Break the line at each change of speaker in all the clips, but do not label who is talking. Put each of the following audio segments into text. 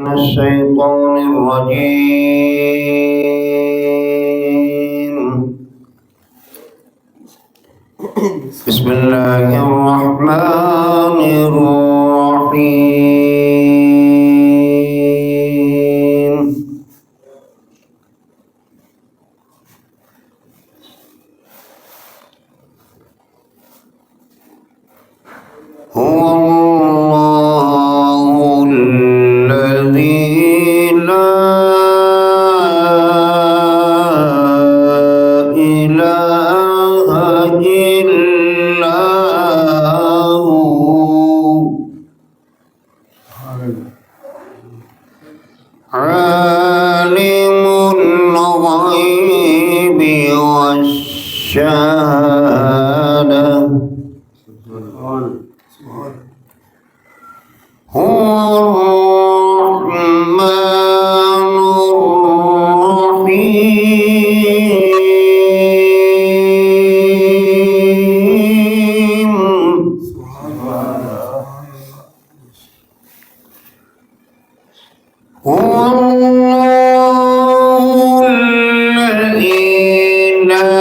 من الشيطان الرجيم. بسم الله الرحمن الرحيم. هو الله الذي لا إله إلا هو عالم الغيب والشهادة. هو الرحمن الرحيم. هو الله الذي لا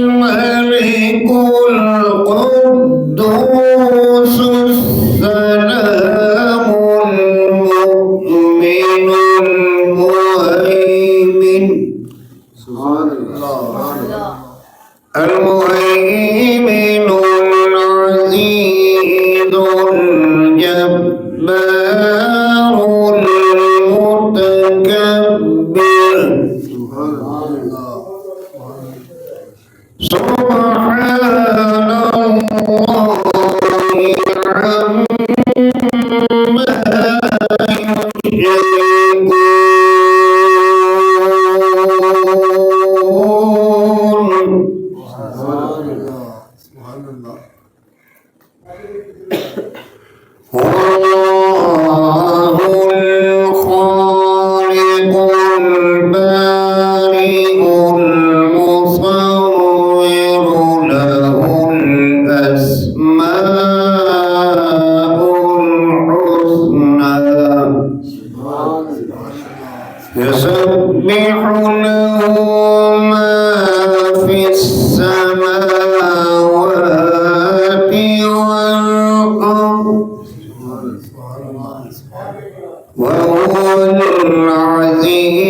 الملك القدوس المهيمن العزيز الجبار المتكبر. سبحان الله عما يشركون. الله الخالق البارئ المصور له الأسماء الحسنى يسبح له ما في السماوات والأرض وهو العزيز